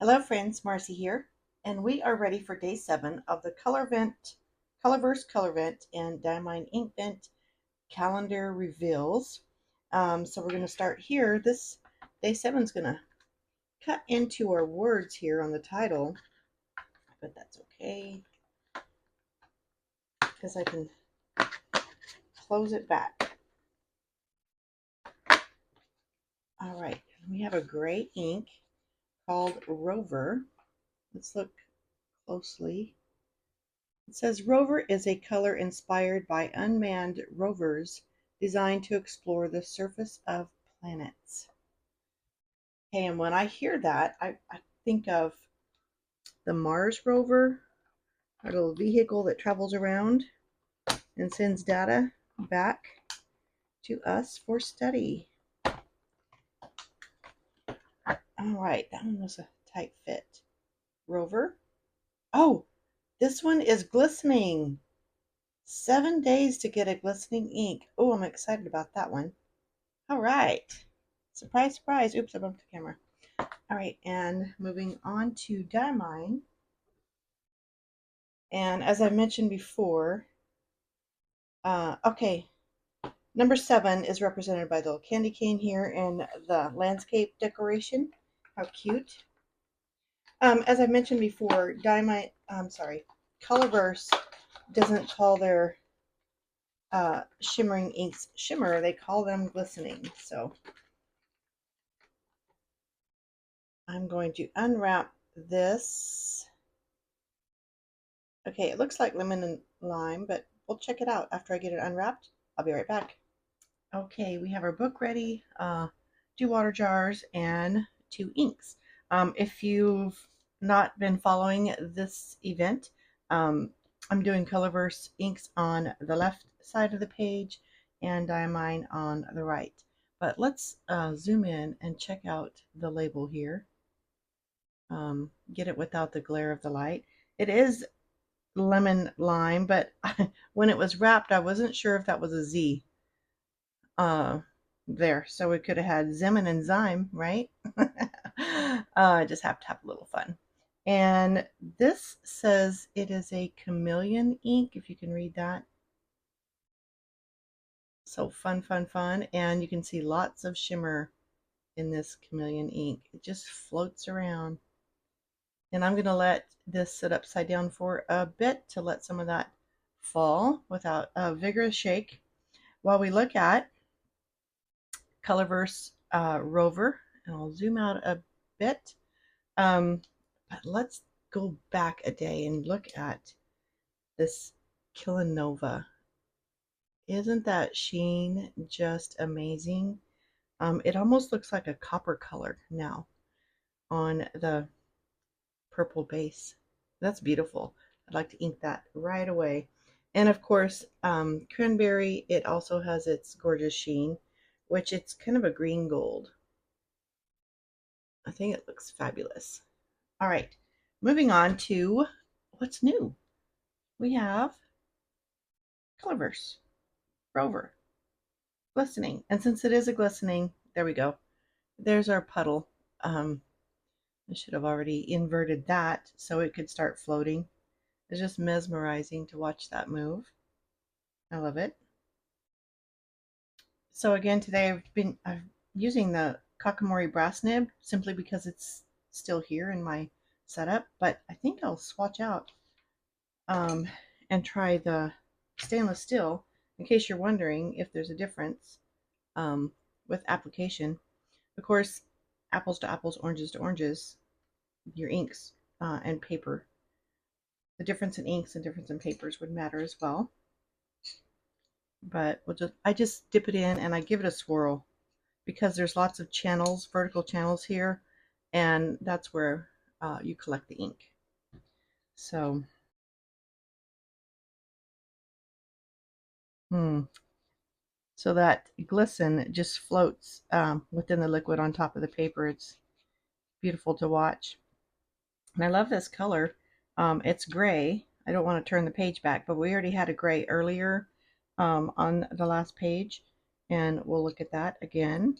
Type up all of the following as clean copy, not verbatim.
Hello friends, Marcy here, and we are ready for day 7 of the Colorverse Colorvent and Diamine Inkvent calendar reveals. So we're going to start here. This day 7 is going to cut into our words here on the title, but that's okay because I can close it back. All right, we have a gray ink called Rover. Let's look closely. It says rover is a color inspired by unmanned rovers designed to explore the surface of planets. Okay, and when I hear that, I think of the Mars rover, our little vehicle that travels around and sends data back to us for study. All right, that one was a tight fit. Rover. Oh, this one is glistening. 7 days to get a glistening ink. Oh, I'm excited about that one. All right. Surprise, surprise. Oops, I bumped the camera. All right, and moving on to Diamine. And as I mentioned before, okay, number 7 is represented by the little candy cane here in the landscape decoration. How cute. As I mentioned before, Colorverse doesn't call their shimmering inks shimmer, they call them glistening. So I'm going to unwrap this. Okay, it looks like lemon and lime, but we'll check it out after I get it unwrapped. I'll be right back. Okay, we have our book ready, 2 water jars, and 2 inks. If you've not been following this event, I'm doing Colorverse inks on the left side of the page and Diamine on the right. But let's zoom in and check out the label here. Get it without the glare of the light. It is lemon lime, but when it was wrapped, I wasn't sure if that was a Z there. So we could have had Zemin and Zyme, right? Just have to have a little fun. And this says it is a chameleon ink, if you can read that. So fun, fun, fun. And you can see lots of shimmer in this chameleon ink. It just floats around. And I'm going to let this sit upside down for a bit to let some of that fall without a vigorous shake while we look at Colorverse Rover. And I'll zoom out a bit. But let's go back a day and look at this Killanova. Isn't that sheen just amazing? It almost looks like a copper color now on the purple base. That's beautiful. I'd like to ink that right away. And of course, cranberry, it also has its gorgeous sheen, which it's kind of a green gold. I think it looks fabulous. All right, moving on to what's new. We have Colorverse Rover glistening, and since it is a glistening, there we go. There's our puddle. I should have already inverted that so it could start floating. It's just mesmerizing to watch that move. I love it. So again, today I'm using the Kakamori brass nib simply because it's still here in my setup, but I think I'll swatch out and try the stainless steel in case you're wondering if there's a difference with application. Of course, apples to apples, oranges to oranges, your inks and paper. The difference in inks and difference in papers would matter as well. But I just dip it in and I give it a swirl because there's lots of channels, vertical channels here, and that's where you collect the ink. So, so that glisten just floats within the liquid on top of the paper. It's beautiful to watch. And I love this color. It's gray. I don't want to turn the page back, but we already had a gray earlier on the last page, and we'll look at that again.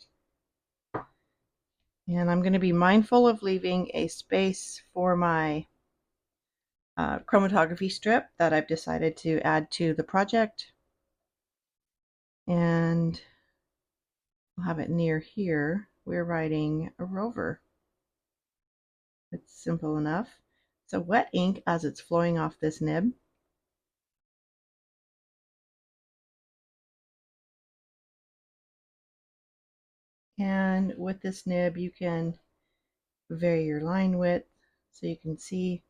And I'm going to be mindful of leaving a space for my chromatography strip that I've decided to add to the project. And I'll have it near here. We're writing a rover. It's simple enough. So wet ink as it's flowing off this nib. And with this nib, you can vary your line width so you can see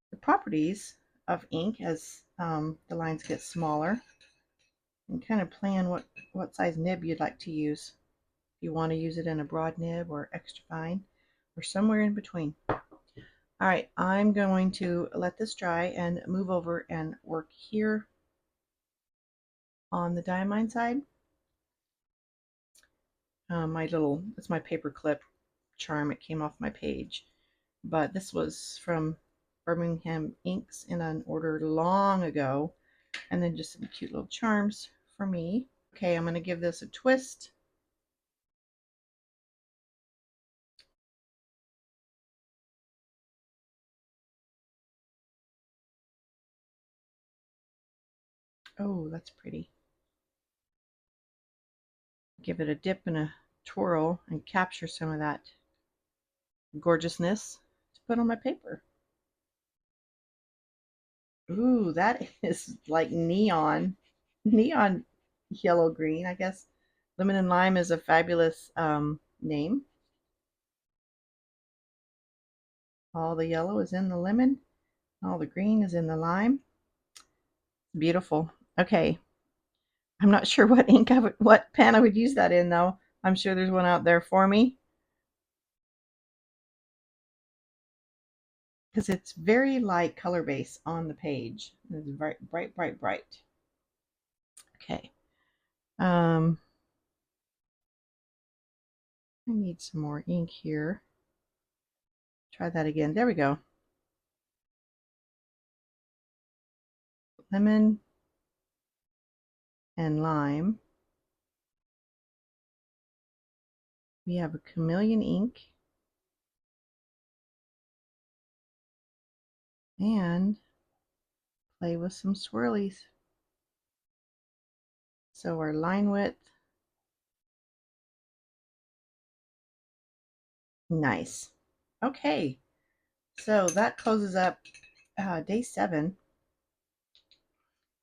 the properties of ink as the lines get smaller, and kind of plan what size nib you'd like to use. If you want to use it in a broad nib or extra fine or somewhere in between. All right, I'm going to let this dry and move over and work here on the Diamine side. It's my paper clip charm. It came off my page, but this was from Birmingham Inks in an order long ago, and then just some cute little charms for me. Okay, I'm going to give this a twist. Oh, that's pretty. Give it a dip and a twirl and capture some of that gorgeousness to put on my paper. Ooh, that is like neon yellow green. I guess lemon and lime is a fabulous name. All the yellow is in the lemon, all the green is in the lime. Beautiful. Okay, I'm not sure what what pen I would use that in though. I'm sure there's one out there for me, because it's very light color base on the page. It's bright, bright, bright, bright. Okay. I need some more ink here. Try that again. There we go. Lemon and lime. We have a chameleon ink and play with some swirlies. So our line width, nice. Okay, so that closes up day 7.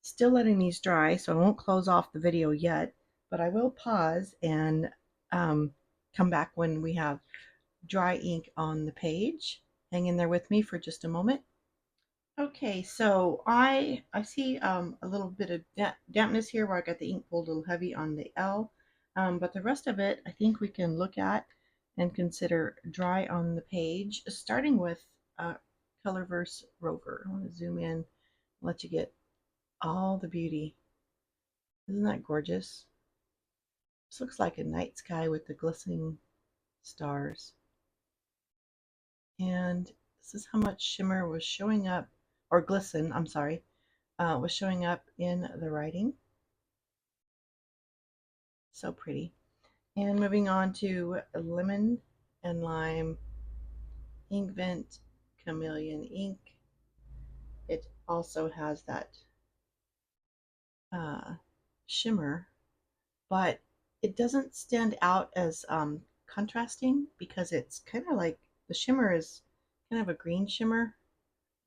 Still letting these dry, so I won't close off the video yet, but I will pause and come back when we have dry ink on the page. Hang in there with me for just a moment. Okay, so I see a little bit of dampness here where I got the ink pulled a little heavy on the L, but the rest of it I think we can look at and consider dry on the page, starting with Colorverse Rover. I want to zoom in, let you get all the beauty. Isn't that gorgeous? This looks like a night sky with the glistening stars. And this is how much shimmer was showing up, or glisten, I'm sorry, was showing up in the writing. So pretty. And moving on to lemon and lime Inkvent chameleon ink. It also has that shimmer, but it doesn't stand out as contrasting, because it's kind of like the shimmer is kind of a green shimmer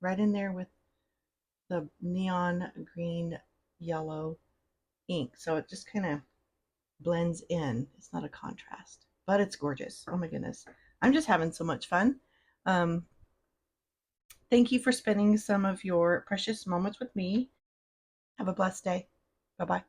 right in there with the neon green yellow ink. So it just kind of blends in. It's not a contrast, but it's gorgeous. Oh my goodness. I'm just having so much fun. Thank you for spending some of your precious moments with me. Have a blessed day. Bye-bye.